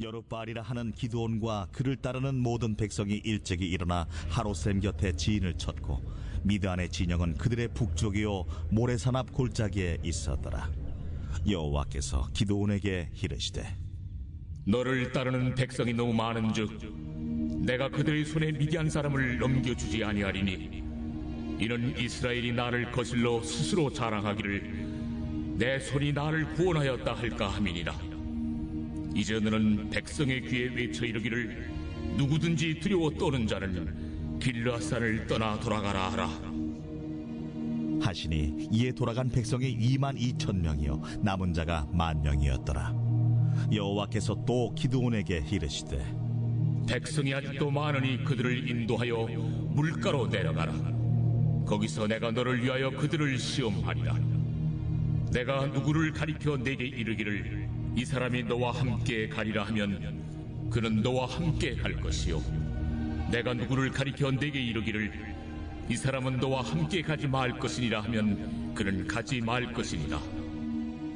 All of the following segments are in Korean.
여룻바알이라 하는 기드온과 그를 따르는 모든 백성이 일찍이 일어나 하롯셈 곁에 지인을 쳤고 미드안의 진영은 그들의 북쪽이요 모래산 앞 골짜기에 있었더라. 여호와께서 기드온에게 이르시되 너를 따르는 백성이 너무 많은즉 내가 그들의 손에 미디안 사람을 넘겨주지 아니하리니 이는 이스라엘이 나를 거슬러 스스로 자랑하기를 내 손이 나를 구원하였다 할까 함이니라. 이제 너는 백성의 귀에 외쳐 이르기를 누구든지 두려워 떠는 자는 길르앗산을 떠나 돌아가라 하라 하시니 이에 돌아간 백성이 22,000명이요 남은 자가 10,000명이었더라. 여호와께서 또 기드온에게 이르시되 백성이 아직도 많으니 그들을 인도하여 물가로 내려가라. 거기서 내가 너를 위하여 그들을 시험하리라. 내가 누구를 가리켜 내게 이르기를 이 사람이 너와 함께 가리라 하면 그는 너와 함께 갈 것이요 내가 누구를 가리켜 내게 이르기를 이 사람은 너와 함께 가지 말 것이니라 하면 그는 가지 말 것이니라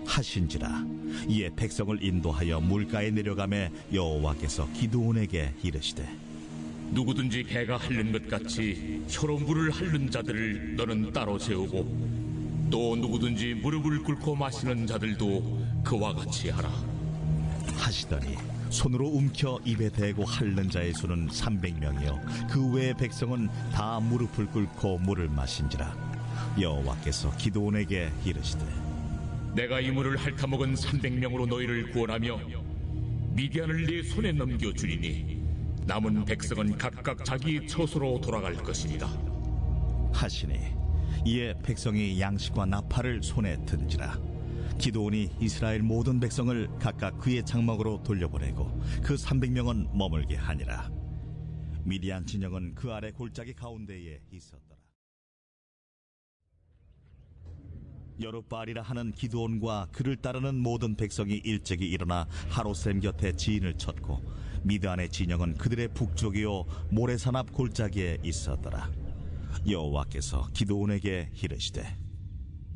하신지라. 이에 백성을 인도하여 물가에 내려가매 여호와께서 기드온에게 이르시되 누구든지 개가 핥는 것 같이 혀로 물을 핥는 자들을 너는 따로 세우고 또 누구든지 무릎을 꿇고 마시는 자들도 그와 같이 하라. 하시더니 손으로 움켜 입에 대고 핥는 자의 수는 300명이요 그 외의 백성은 다 무릎을 꿇고 물을 마신지라. 여호와께서 기드온에게 이르시되 내가 이 물을 핥아먹은 300명으로 너희를 구원하며 미디안을 네 손에 넘겨주리니 남은 백성은 각각 자기 처소로 돌아갈 것이니라 하시니 이에 백성이 양식과 나팔을 손에 든지라. 기드온이 이스라엘 모든 백성을 각각 그의 장막으로 돌려보내고 그 300명은 머물게 하니라. 미디안 진영은 그 아래 골짜기 가운데에 있었더라. 여룻바알이라 하는 기드온과 그를 따르는 모든 백성이 일찍이 일어나 하롯셈 곁에 지인을 쳤고 미드안의 진영은 그들의 북쪽이요 모래산 앞 골짜기에 있었더라. 여호와께서 기드온에게 이르시되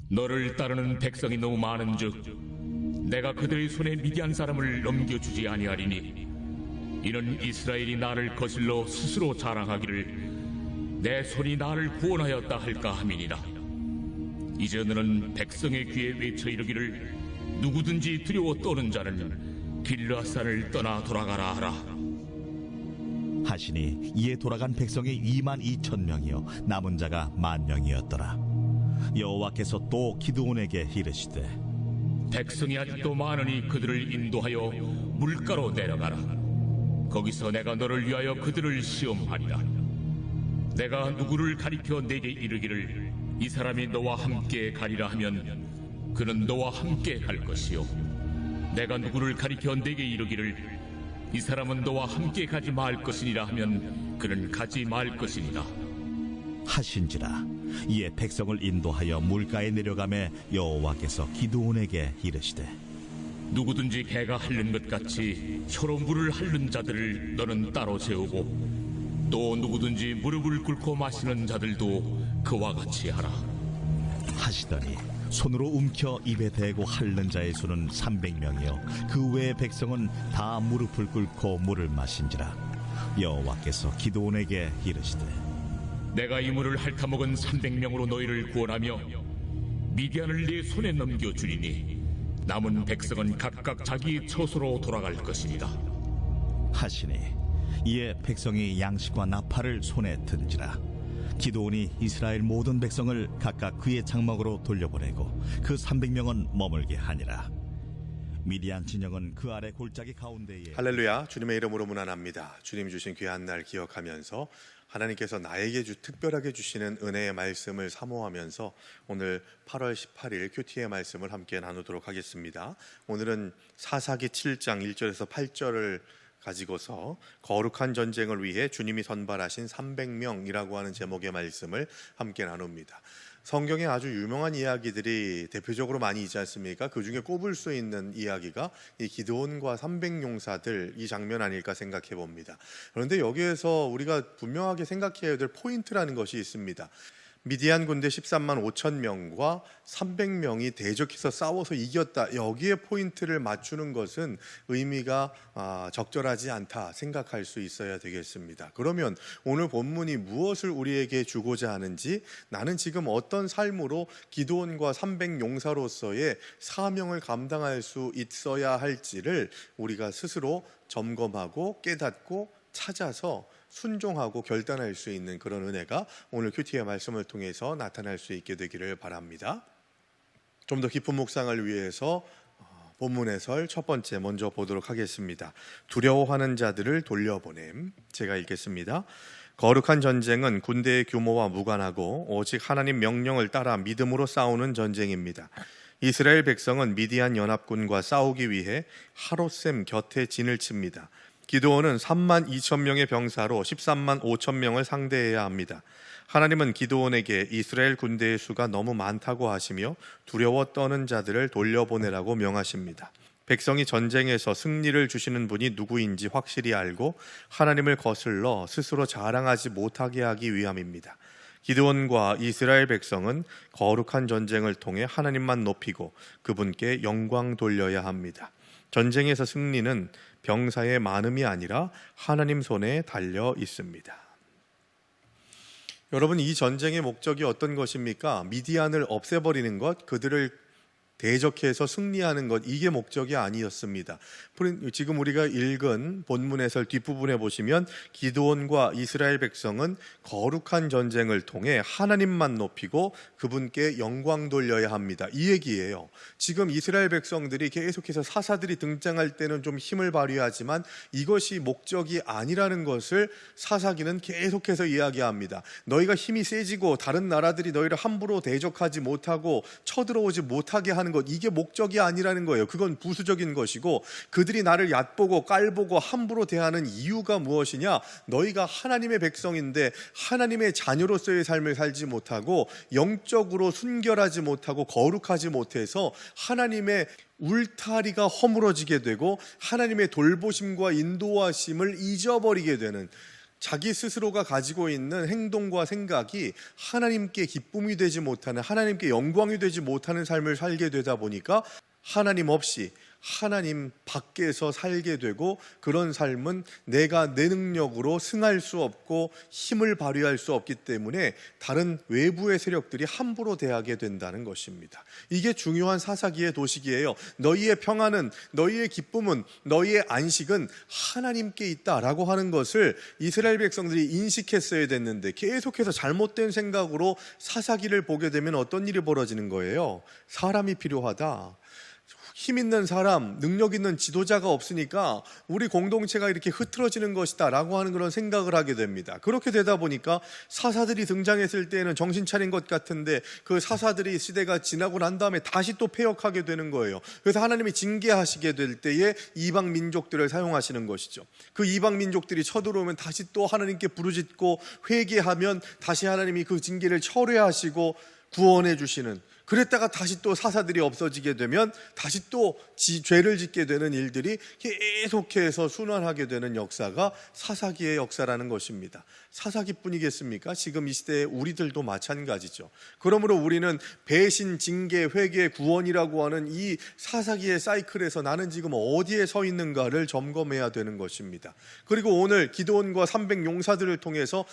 너를 따르는 백성이 너무 많은즉 내가 그들의 손에 미디안 사람을 넘겨주지 아니하리니 이는 이스라엘이 나를 거슬러 스스로 자랑하기를 내 손이 나를 구원하였다 할까 함이니라. 이제 너는 백성의 귀에 외쳐 이르기를 누구든지 두려워 떠는 자는 길르앗산을 떠나 돌아가라 하라. 하시니 이에 돌아간 백성이 22,000명이요 남은 자가 10,000명이었더라. 여호와께서 또 기드온에게 이르시되 백성이 아직도 많으니 그들을 인도하여 물가로 내려가라. 거기서 내가 너를 위하여 그들을 시험하리라. 내가 누구를 가리켜 내게 이르기를 이 사람이 너와 함께 가리라 하면 그는 너와 함께 갈 것이요 내가 누구를 가리켜 내게 이르기를 이 사람은 너와 함께 가지 말 것이니라 하면 그는 가지 말 것이니라 하신지라. 이에 백성을 인도하여 물가에 내려가매 여호와께서 기드온에게 이르시되 누구든지 개가 핥는 것 같이 혀로 물을 핥는 자들을 너는 따로 세우고 또 누구든지 무릎을 꿇고 마시는 자들도 그와 같이 하라. 하시더니 손으로 움켜 입에 대고 핥는 자의 수는 300명이요 그 외의 백성은 다 무릎을 꿇고 물을 마신지라. 여호와께서 기드온에게 이르시되 내가 이 물을 핥아먹은 300명으로 너희를 구원하며 미디안을 네 손에 넘겨주리니 남은 백성은 각각 자기 처소로 돌아갈 것이니라. 하시니 이에 백성이 양식과 나팔을 손에 든지라. 기드온이 이스라엘 모든 백성을 각각 그의 장막으로 돌려보내고 그 300명은 머물게 하니라. 미디안 진영은 그 아래 골짜기 가운데에. 할렐루야. 주님의 이름으로 문안합니다. 주님 주신 귀한 날 기억하면서 하나님께서 나에게 특별하게 주시는 은혜의 말씀을 사모하면서 오늘 8월 18일 큐티의 말씀을 함께 나누도록 하겠습니다. 오늘은 사사기 7장 1절에서 8절을 가지고서 거룩한 전쟁을 위해 주님이 선발하신 300명이라고 하는 제목의 말씀을 함께 나눕니다. 성경에 아주 유명한 이야기들이 대표적으로 많이 있지 않습니까? 그 중에 꼽을 수 있는 이야기가 이 기드온과 300용사들 이 장면 아닐까 생각해 봅니다. 그런데 여기에서 우리가 분명하게 생각해야 될 포인트라는 것이 있습니다. 미디안 군대 13만 5천 명과 300명이 대적해서 싸워서 이겼다. 여기에 포인트를 맞추는 것은 의미가 적절하지 않다 생각할 수 있어야 되겠습니다. 그러면 오늘 본문이 무엇을 우리에게 주고자 하는지, 나는 지금 어떤 삶으로 기드온과 300용사로서의 사명을 감당할 수 있어야 할지를 우리가 스스로 점검하고 깨닫고 찾아서 순종하고 결단할 수 있는 그런 은혜가 오늘 큐티의 말씀을 통해서 나타날 수 있게 되기를 바랍니다. 좀 더 깊은 묵상을 위해서 본문 해설 첫 번째 먼저 보도록 하겠습니다. 두려워하는 자들을 돌려보냄. 제가 읽겠습니다. 거룩한 전쟁은 군대의 규모와 무관하고 오직 하나님 명령을 따라 믿음으로 싸우는 전쟁입니다. 이스라엘 백성은 미디안 연합군과 싸우기 위해 하롯셈 곁에 진을 칩니다. 기드온은 3만 2천 명의 병사로 13만 5천 명을 상대해야 합니다. 하나님은 기드온에게 이스라엘 군대의 수가 너무 많다고 하시며 두려워 떠는 자들을 돌려보내라고 명하십니다. 백성이 전쟁에서 승리를 주시는 분이 누구인지 확실히 알고 하나님을 거슬러 스스로 자랑하지 못하게 하기 위함입니다. 기드온과 이스라엘 백성은 거룩한 전쟁을 통해 하나님만 높이고 그분께 영광 돌려야 합니다. 전쟁에서 승리는 병사의 많음이 아니라 하나님 손에 달려 있습니다. 여러분, 이 전쟁의 목적이 어떤 것입니까? 미디안을 없애버리는 것, 그들을 대적해서 승리하는 것, 이게 목적이 아니었습니다. 지금 우리가 읽은 본문 해설 뒷부분에 보시면 기드온과 이스라엘 백성은 거룩한 전쟁을 통해 하나님만 높이고 그분께 영광 돌려야 합니다. 이 얘기예요. 지금 이스라엘 백성들이 계속해서 사사들이 등장할 때는 좀 힘을 발휘하지만 이것이 목적이 아니라는 것을 사사기는 계속해서 이야기합니다. 너희가 힘이 세지고 다른 나라들이 너희를 함부로 대적하지 못하고 쳐들어오지 못하게 하는 것, 이게 목적이 아니라는 거예요. 그건 부수적인 것이고, 그들이 나를 얕보고 깔보고 함부로 대하는 이유가 무엇이냐? 너희가 하나님의 백성인데 하나님의 자녀로서의 삶을 살지 못하고 영적으로 순결하지 못하고 거룩하지 못해서 하나님의 울타리가 허물어지게 되고 하나님의 돌보심과 인도하심을 잊어버리게 되는, 자기 스스로가 가지고 있는 행동과 생각이 하나님께 기쁨이 되지 못하는, 하나님께 영광이 되지 못하는 삶을 살게 되다 보니까 하나님 없이 하나님 밖에서 살게 되고, 그런 삶은 내가 내 능력으로 승할 수 없고 힘을 발휘할 수 없기 때문에 다른 외부의 세력들이 함부로 대하게 된다는 것입니다. 이게 중요한 사사기의 도식이에요. 너희의 평안은, 너희의 기쁨은, 너희의 안식은 하나님께 있다라고 하는 것을 이스라엘 백성들이 인식했어야 됐는데 계속해서 잘못된 생각으로 사사기를 보게 되면 어떤 일이 벌어지는 거예요? 사람이 필요하다. 힘 있는 사람, 능력 있는 지도자가 없으니까 우리 공동체가 이렇게 흐트러지는 것이다 라고 하는 그런 생각을 하게 됩니다. 그렇게 되다 보니까 사사들이 등장했을 때는 정신 차린 것 같은데 그 사사들이 시대가 지나고 난 다음에 다시 또 패역하게 되는 거예요. 그래서 하나님이 징계하시게 될 때에 이방 민족들을 사용하시는 것이죠. 그 이방 민족들이 쳐들어오면 다시 또 하나님께 부르짖고 회개하면 다시 하나님이 그 징계를 철회하시고 구원해 주시는, 그랬다가 다시 또 사사들이 없어지게 되면 다시 또 죄를 짓게 되는 일들이 계속해서 순환하게 되는 역사가 사사기의 역사라는 것입니다. 사사기뿐이겠습니까? 지금 이 시대에 우리들도 마찬가지죠. 그러므로 우리는 배신, 징계, 회개, 구원이라고 하는 이 사사기의 사이클에서 나는 지금 어디에 서 있는가를 점검해야 되는 것입니다. 그리고 오늘 기드온과 300용사들을 통해서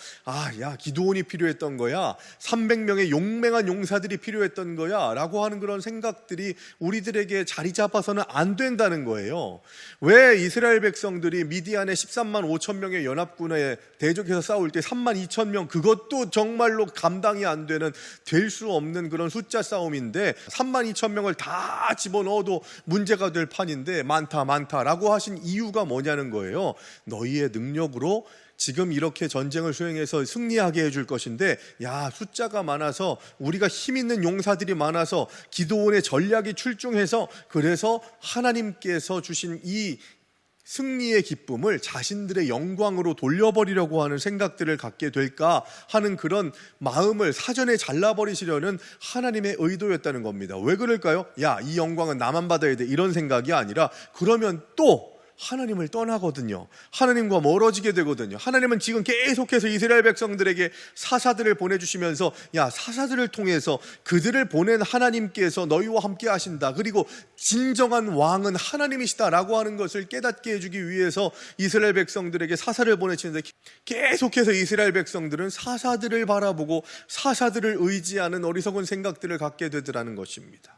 기드온이 필요했던 거야, 300명의 용맹한 용사들이 필요했던 거야 라고 하는 그런 생각들이 우리들에게 자리 잡아서는 안 된다는 거예요. 왜 이스라엘 백성들이 미디안의 13만 5천 명의 연합군에 대적해서 싸울 때 3만 2천 명, 그것도 정말로 감당이 안 되는, 될 수 없는 그런 숫자 싸움인데 3만 2천 명을 다 집어넣어도 문제가 될 판인데 많다라고 하신 이유가 뭐냐는 거예요. 너희의 능력으로 지금 이렇게 전쟁을 수행해서 승리하게 해줄 것인데, 숫자가 많아서, 우리가 힘 있는 용사들이 많아서 기드온의 전략이 출중해서, 그래서 하나님께서 주신 이 승리의 기쁨을 자신들의 영광으로 돌려버리려고 하는 생각들을 갖게 될까 하는 그런 마음을 사전에 잘라버리시려는 하나님의 의도였다는 겁니다. 왜 그럴까요? 이 영광은 나만 받아야 돼, 이런 생각이 아니라, 그러면 또 하나님을 떠나거든요. 하나님과 멀어지게 되거든요. 하나님은 지금 계속해서 이스라엘 백성들에게 사사들을 보내주시면서 야, 사사들을 통해서 그들을 보낸 하나님께서 너희와 함께 하신다. 그리고 진정한 왕은 하나님이시다라고 하는 것을 깨닫게 해주기 위해서 이스라엘 백성들에게 사사를 보내시는데, 계속해서 이스라엘 백성들은 사사들을 바라보고 사사들을 의지하는 어리석은 생각들을 갖게 되더라는 것입니다.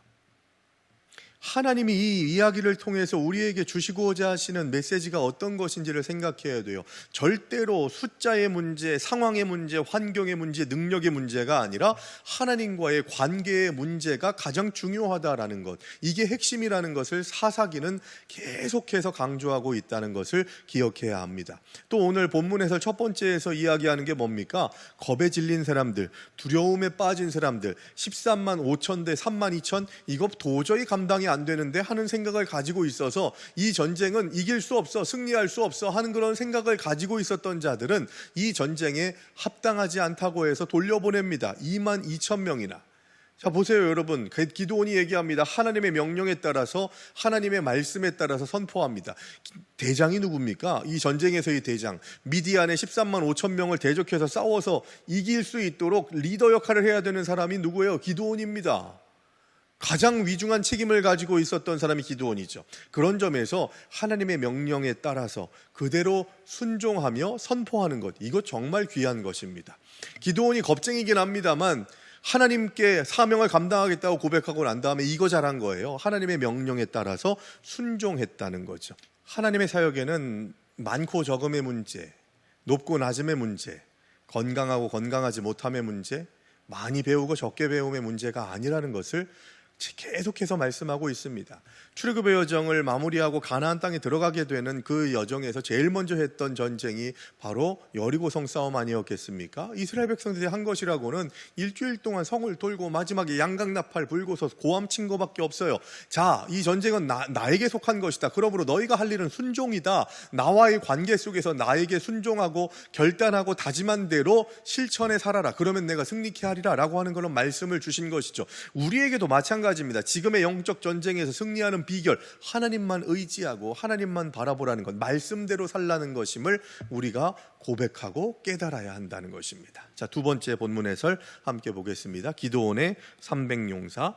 하나님이 이 이야기를 통해서 우리에게 주시고자 하시는 메시지가 어떤 것인지를 생각해야 돼요. 절대로 숫자의 문제, 상황의 문제, 환경의 문제, 능력의 문제가 아니라 하나님과의 관계의 문제가 가장 중요하다라는 것, 이게 핵심이라는 것을 사사기는 계속해서 강조하고 있다는 것을 기억해야 합니다. 또 오늘 본문에서 첫 번째에서 이야기하는 게 뭡니까? 겁에 질린 사람들, 두려움에 빠진 사람들, 13만 5천 대 3만 2천, 이거 도저히 감당이 안 되는데 하는 생각을 가지고 있어서 이 전쟁은 이길 수 없어, 승리할 수 없어 하는 그런 생각을 가지고 있었던 자들은 이 전쟁에 합당하지 않다고 해서 돌려보냅니다. 2만 2천 명이나. 자, 보세요 여러분. 기드온이 얘기합니다. 하나님의 명령에 따라서, 하나님의 말씀에 따라서 선포합니다. 대장이 누굽니까? 이 전쟁에서의 대장, 미디안의 13만 5천 명을 대적해서 싸워서 이길 수 있도록 리더 역할을 해야 되는 사람이 누구예요? 기드온입니다. 가장 위중한 책임을 가지고 있었던 사람이 기드온이죠. 그런 점에서 하나님의 명령에 따라서 그대로 순종하며 선포하는 것, 이거 정말 귀한 것입니다. 기드온이 겁쟁이긴 합니다만 하나님께 사명을 감당하겠다고 고백하고 난 다음에 이거 잘한 거예요. 하나님의 명령에 따라서 순종했다는 거죠. 하나님의 사역에는 많고 적음의 문제, 높고 낮음의 문제, 건강하고 건강하지 못함의 문제, 많이 배우고 적게 배움의 문제가 아니라는 것을 계속해서 말씀하고 있습니다. 출애굽의 여정을 마무리하고 가나안 땅에 들어가게 되는 그 여정에서 제일 먼저 했던 전쟁이 바로 여리고성 싸움 아니었겠습니까? 이스라엘 백성들이 한 것이라고는 일주일 동안 성을 돌고 마지막에 양강나팔 불고서 고함 친 것밖에 없어요. 자, 이 전쟁은 나에게 속한 것이다. 그러므로 너희가 할 일은 순종이다. 나와의 관계 속에서 나에게 순종하고 결단하고 다짐한 대로 실천에 살아라. 그러면 내가 승리케 하리라 라고 하는 그런 말씀을 주신 것이죠. 우리에게도 마찬가지입니다. 지금의 영적 전쟁에서 승리하는 비결, 하나님만 의지하고 하나님만 바라보라는 것, 말씀대로 살라는 것임을 우리가 고백하고 깨달아야 한다는 것입니다. 자, 두 번째 본문 해설 함께 보겠습니다. 기드온의 300용사.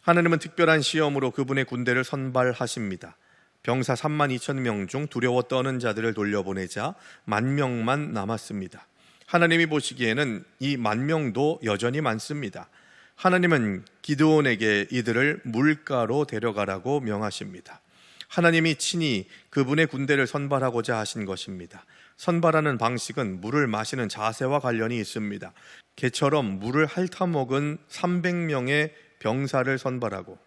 하나님은 특별한 시험으로 그분의 군대를 선발하십니다. 병사 3만 2천 명 중 두려워 떠는 자들을 돌려보내자 10,000명만 남았습니다. 하나님이 보시기에는 이 10,000명도 여전히 많습니다. 하나님은 기드온에게 이들을 물가로 데려가라고 명하십니다. 하나님이 친히 그분의 군대를 선발하고자 하신 것입니다. 선발하는 방식은 물을 마시는 자세와 관련이 있습니다. 개처럼 물을 핥아먹은 300명의 병사를 선발하고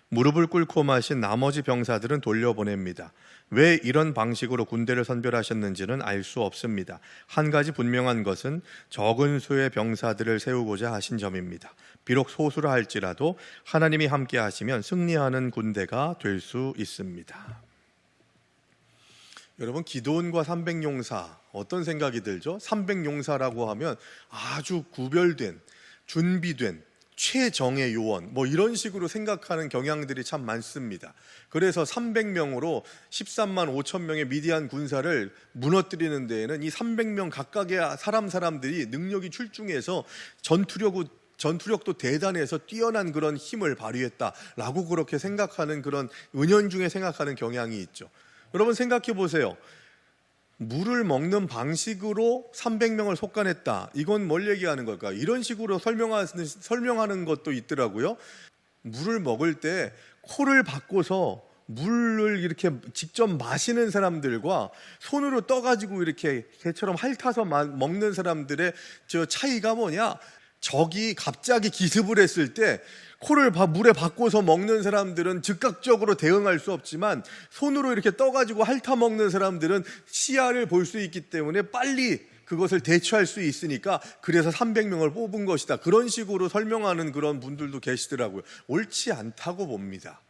무릎을 꿇고 마신 나머지 병사들은 돌려보냅니다. 왜 이런 방식으로 군대를 선별하셨는지는 알 수 없습니다. 한 가지 분명한 것은 적은 수의 병사들을 세우고자 하신 점입니다. 비록 소수라 할지라도 하나님이 함께 하시면 승리하는 군대가 될 수 있습니다. 여러분, 기드온과 300용사 어떤 생각이 들죠? 300용사라고 하면 아주 구별된, 준비된 최정예 요원, 이런 식으로 생각하는 경향들이 참 많습니다. 그래서 300명으로 13만 5천 명의 미디안 군사를 무너뜨리는 데에는 이 300명 각각의 사람들이 능력이 출중해서 전투력도 대단해서 뛰어난 그런 힘을 발휘했다라고 그렇게 생각하는, 그런 은연중에 생각하는 경향이 있죠. 여러분 생각해 보세요. 물을 먹는 방식으로 300명을 속간했다. 이건 뭘 얘기하는 걸까? 이런 식으로 설명하는 것도 있더라고요. 물을 먹을 때 코를 바꿔서 물을 이렇게 직접 마시는 사람들과 손으로 떠가지고 이렇게 개처럼 핥아서 먹는 사람들의 저 차이가 뭐냐? 적이 갑자기 기습을 했을 때 코를 물에 바꿔서 먹는 사람들은 즉각적으로 대응할 수 없지만 손으로 이렇게 떠가지고 핥아 먹는 사람들은 시야를 볼 수 있기 때문에 빨리 그것을 대처할 수 있으니까 그래서 300명을 뽑은 것이다. 그런 식으로 설명하는 그런 분들도 계시더라고요. 옳지 않다고 봅니다.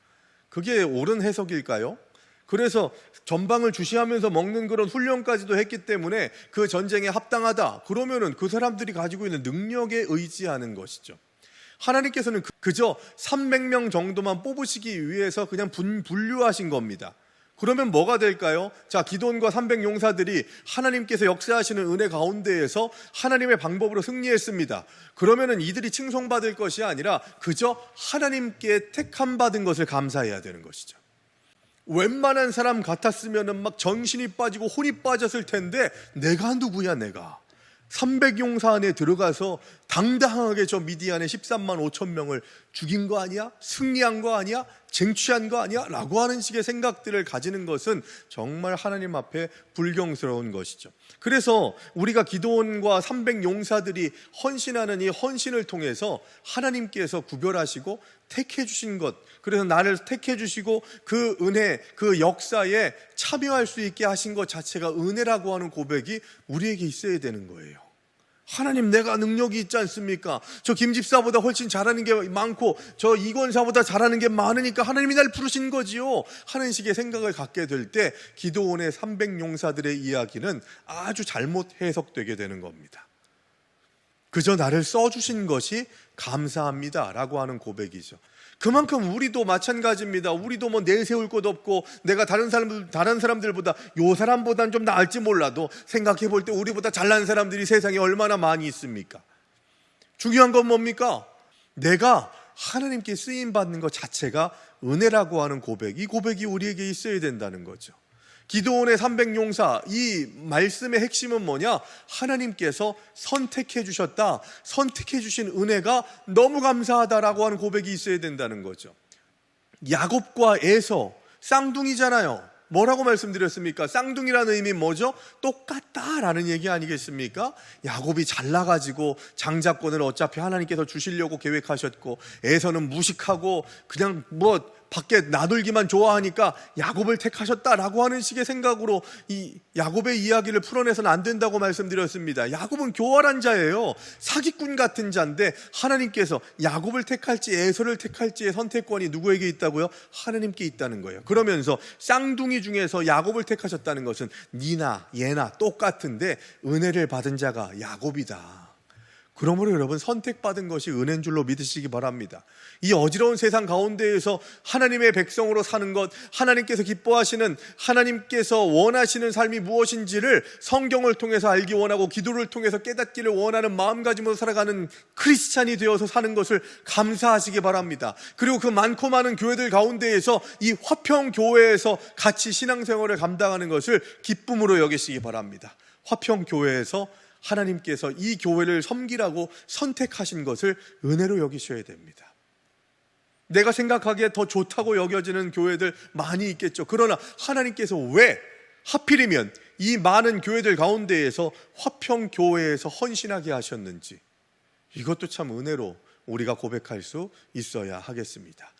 그게 옳은 해석일까요? 그래서 전방을 주시하면서 먹는 그런 훈련까지도 했기 때문에 그 전쟁에 합당하다. 그러면은 그 사람들이 가지고 있는 능력에 의지하는 것이죠. 하나님께서는 그저 300명 정도만 뽑으시기 위해서 그냥 분류하신 겁니다. 그러면 뭐가 될까요? 자, 기드온과 300용사들이 하나님께서 역사하시는 은혜 가운데에서 하나님의 방법으로 승리했습니다. 그러면은 이들이 칭송받을 것이 아니라 그저 하나님께 택함 받은 것을 감사해야 되는 것이죠. 웬만한 사람 같았으면은 막 정신이 빠지고 혼이 빠졌을 텐데 내가 누구야 내가. 300용사 안에 들어가서 당당하게 저 미디안의 13만 5천 명을 죽인 거 아니야? 승리한 거 아니야? 쟁취한 거 아니야? 라고 하는 식의 생각들을 가지는 것은 정말 하나님 앞에 불경스러운 것이죠. 그래서 우리가 기드온과 300용사들이 헌신하는 이 헌신을 통해서 하나님께서 구별하시고 택해 주신 것, 그래서 나를 택해 주시고 그 은혜, 그 역사에 참여할 수 있게 하신 것 자체가 은혜라고 하는 고백이 우리에게 있어야 되는 거예요. 하나님, 내가 능력이 있지 않습니까? 저 김집사보다 훨씬 잘하는 게 많고 저 이권사보다 잘하는 게 많으니까 하나님이 날 부르신 거지요 하는 식의 생각을 갖게 될 때 기드온의 300용사들의 이야기는 아주 잘못 해석되게 되는 겁니다. 그저 나를 써주신 것이 감사합니다 라고 하는 고백이죠. 그만큼 우리도 마찬가지입니다. 우리도 뭐 내세울 것 없고 내가 다른 사람들보다 요 사람보다는 좀 나을지 몰라도 생각해 볼 때 우리보다 잘난 사람들이 세상에 얼마나 많이 있습니까? 중요한 건 뭡니까? 내가 하나님께 쓰임 받는 것 자체가 은혜라고 하는 고백, 이 고백이 우리에게 있어야 된다는 거죠. 기드온의 300용사, 이 말씀의 핵심은 뭐냐? 하나님께서 선택해 주셨다, 선택해 주신 은혜가 너무 감사하다라고 하는 고백이 있어야 된다는 거죠. 야곱과 에서 쌍둥이잖아요. 뭐라고 말씀드렸습니까? 쌍둥이라는 의미 뭐죠? 똑같다라는 얘기 아니겠습니까? 야곱이 잘나가지고 장자권을 어차피 하나님께서 주시려고 계획하셨고, 에서는 무식하고 그냥 밖에 나돌기만 좋아하니까 야곱을 택하셨다라고 하는 식의 생각으로 이 야곱의 이야기를 풀어내서는 안 된다고 말씀드렸습니다. 야곱은 교활한 자예요. 사기꾼 같은 자인데 하나님께서 야곱을 택할지 에서를 택할지의 선택권이 누구에게 있다고요? 하나님께 있다는 거예요. 그러면서 쌍둥이 중에서 야곱을 택하셨다는 것은 니나 얘나 똑같은데 은혜를 받은 자가 야곱이다. 그러므로 여러분, 선택받은 것이 은혜인 줄로 믿으시기 바랍니다. 이 어지러운 세상 가운데에서 하나님의 백성으로 사는 것, 하나님께서 기뻐하시는, 하나님께서 원하시는 삶이 무엇인지를 성경을 통해서 알기 원하고 기도를 통해서 깨닫기를 원하는 마음가짐으로 살아가는 크리스찬이 되어서 사는 것을 감사하시기 바랍니다. 그리고 그 많고 많은 교회들 가운데에서 이 화평교회에서 같이 신앙생활을 감당하는 것을 기쁨으로 여기시기 바랍니다. 화평교회에서 하나님께서 이 교회를 섬기라고 선택하신 것을 은혜로 여기셔야 됩니다. 내가 생각하기에 더 좋다고 여겨지는 교회들 많이 있겠죠. 그러나 하나님께서 왜 하필이면 이 많은 교회들 가운데에서 화평교회에서 헌신하게 하셨는지, 이것도 참 은혜로 우리가 고백할 수 있어야 하겠습니다.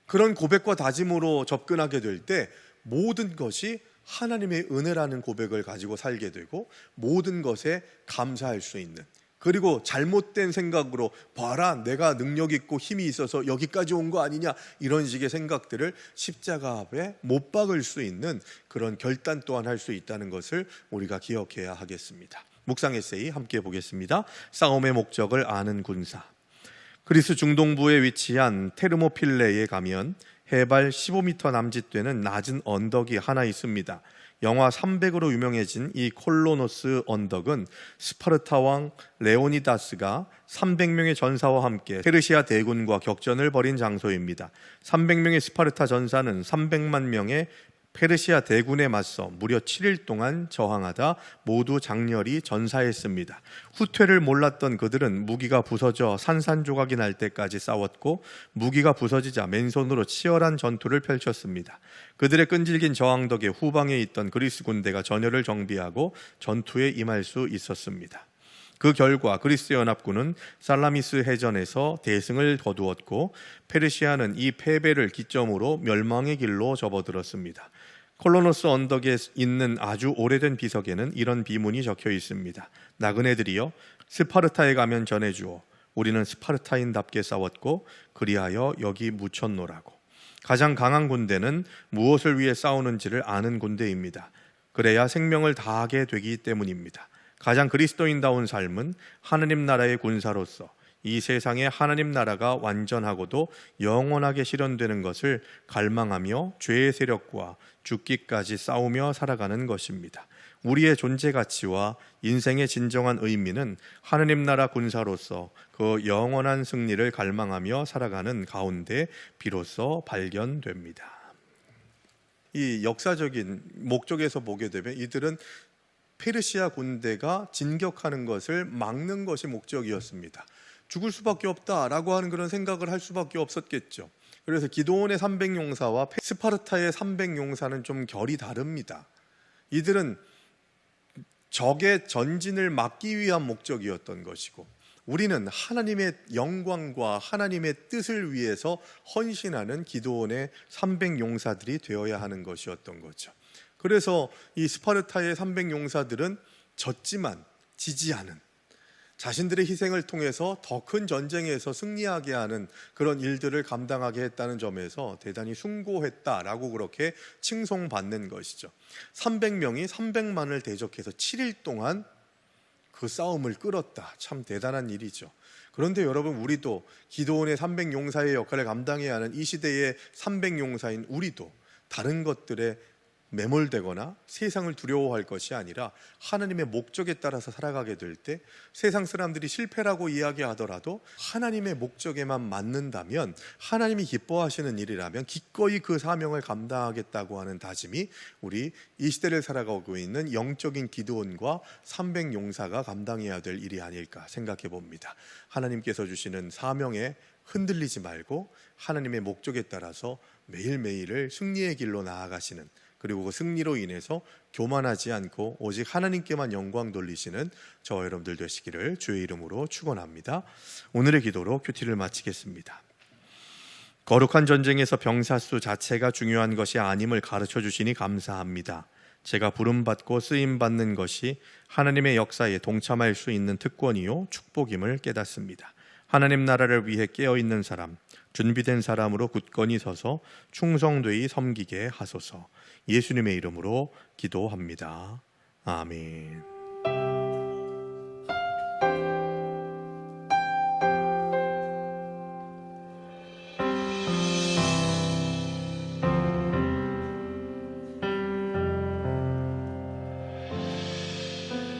그런 고백과 다짐으로 접근하게 될 때 모든 것이 하나님의 은혜라는 고백을 가지고 살게 되고 모든 것에 감사할 수 있는, 그리고 잘못된 생각으로 봐라 내가 능력 있고 힘이 있어서 여기까지 온 거 아니냐 이런 식의 생각들을 십자가 앞에 못 박을 수 있는 그런 결단 또한 할 수 있다는 것을 우리가 기억해야 하겠습니다. 묵상 에세이 함께 보겠습니다. 싸움의 목적을 아는 군사. 그리스 중동부에 위치한 테르모필레에 가면 해발 15m 남짓되는 낮은 언덕이 하나 있습니다. 영화 300으로 유명해진 이 콜로노스 언덕은 스파르타 왕 레오니다스가 300명의 전사와 함께 페르시아 대군과 격전을 벌인 장소입니다. 300명의 스파르타 전사는 300만 명의 페르시아 대군에 맞서 무려 7일 동안 저항하다 모두 장렬히 전사했습니다. 후퇴를 몰랐던 그들은 무기가 부서져 산산조각이 날 때까지 싸웠고 무기가 부서지자 맨손으로 치열한 전투를 펼쳤습니다. 그들의 끈질긴 저항 덕에 후방에 있던 그리스 군대가 전열을 정비하고 전투에 임할 수 있었습니다. 그 결과 그리스 연합군은 살라미스 해전에서 대승을 거두었고 페르시아는 이 패배를 기점으로 멸망의 길로 접어들었습니다. 콜로노스 언덕에 있는 아주 오래된 비석에는 이런 비문이 적혀 있습니다. 나그네들이여, 스파르타에 가면 전해주오. 우리는 스파르타인답게 싸웠고 그리하여 여기 묻혔노라고. 가장 강한 군대는 무엇을 위해 싸우는지를 아는 군대입니다. 그래야 생명을 다하게 되기 때문입니다. 가장 그리스도인다운 삶은 하느님 나라의 군사로서 이 세상에 하나님 나라가 완전하고도 영원하게 실현되는 것을 갈망하며 죄의 세력과 죽기까지 싸우며 살아가는 것입니다. 우리의 존재 가치와 인생의 진정한 의미는 하느님 나라 군사로서 그 영원한 승리를 갈망하며 살아가는 가운데 비로소 발견됩니다. 이 역사적인 목적에서 보게 되면 이들은 페르시아 군대가 진격하는 것을 막는 것이 목적이었습니다. 죽을 수밖에 없다라고 하는 그런 생각을 할 수밖에 없었겠죠. 그래서 기드온의 300용사와 스파르타의 300용사는 좀 결이 다릅니다. 이들은 적의 전진을 막기 위한 목적이었던 것이고, 우리는 하나님의 영광과 하나님의 뜻을 위해서 헌신하는 기드온의 300용사들이 되어야 하는 것이었던 거죠. 그래서 이 스파르타의 300용사들은 졌지만 지지 않은, 자신들의 희생을 통해서 더 큰 전쟁에서 승리하게 하는 그런 일들을 감당하게 했다는 점에서 대단히 숭고했다라고 그렇게 칭송받는 것이죠. 300명이 300만을 대적해서 7일 동안 그 싸움을 끌었다. 참 대단한 일이죠. 그런데 여러분, 우리도 기드온의 300용사의 역할을 감당해야 하는 이 시대의 300용사인 우리도 다른 것들에 매몰되거나 세상을 두려워할 것이 아니라 하나님의 목적에 따라서 살아가게 될 때, 세상 사람들이 실패라고 이야기하더라도 하나님의 목적에만 맞는다면, 하나님이 기뻐하시는 일이라면 기꺼이 그 사명을 감당하겠다고 하는 다짐이 우리 이 시대를 살아가고 있는 영적인 기드온과 300용사가 감당해야 될 일이 아닐까 생각해 봅니다. 하나님께서 주시는 사명에 흔들리지 말고 하나님의 목적에 따라서 매일매일을 승리의 길로 나아가시는, 그리고 그 승리로 인해서 교만하지 않고 오직 하나님께만 영광 돌리시는 저와 여러분들 되시기를 주의 이름으로 축원합니다. 오늘의 기도로 큐티를 마치겠습니다. 거룩한 전쟁에서 병사수 자체가 중요한 것이 아님을 가르쳐 주시니 감사합니다. 제가 부름받고 쓰임받는 것이 하나님의 역사에 동참할 수 있는 특권이요 축복임을 깨닫습니다. 하나님 나라를 위해 깨어있는 사람, 준비된 사람으로 굳건히 서서 충성되이 섬기게 하소서. 예수님의 이름으로 기도합니다. 아멘.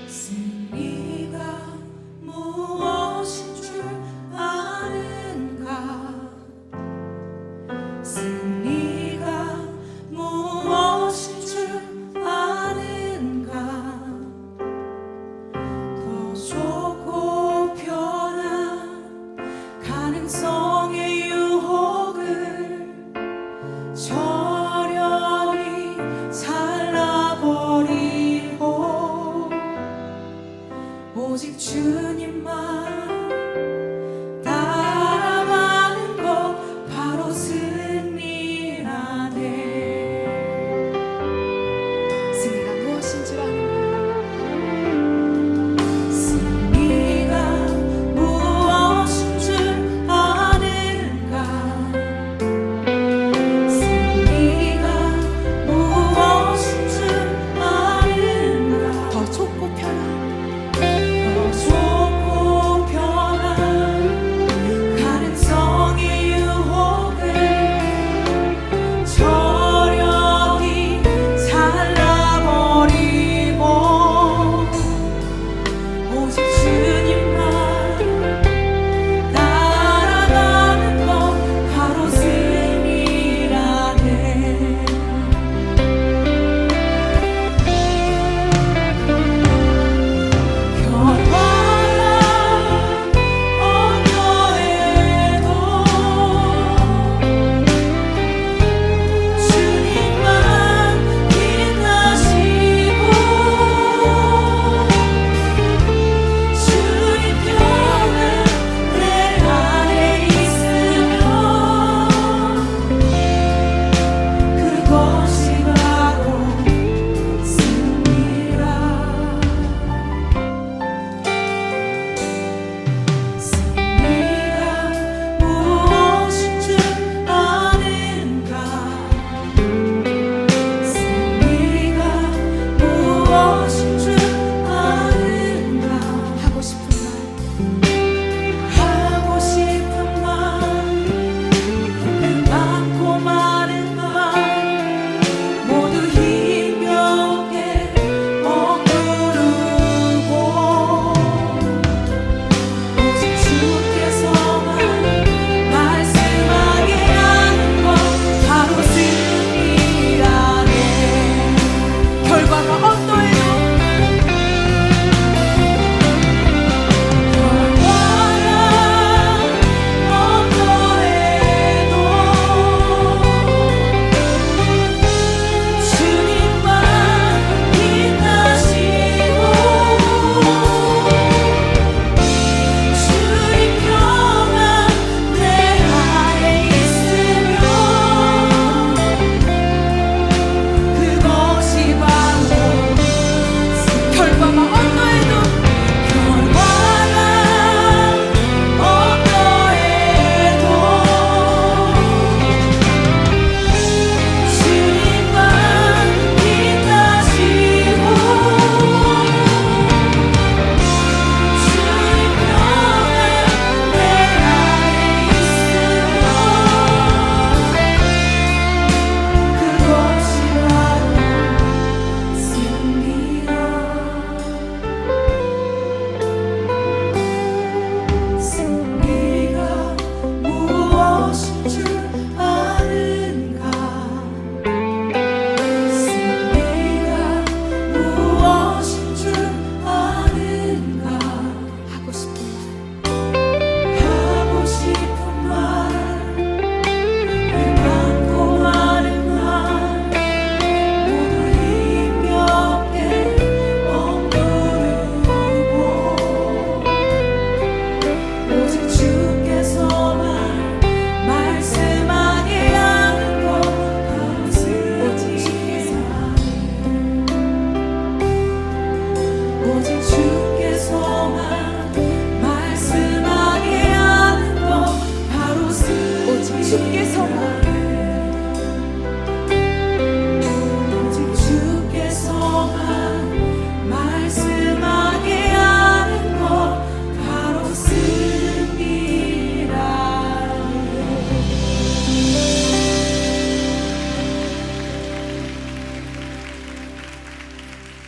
승리가 무엇인 줄 아는가? 승리가 무엇인 줄 아는가? 더 좋고 편한 가능성의 유혹을 저련히 잘라버리고 오직 주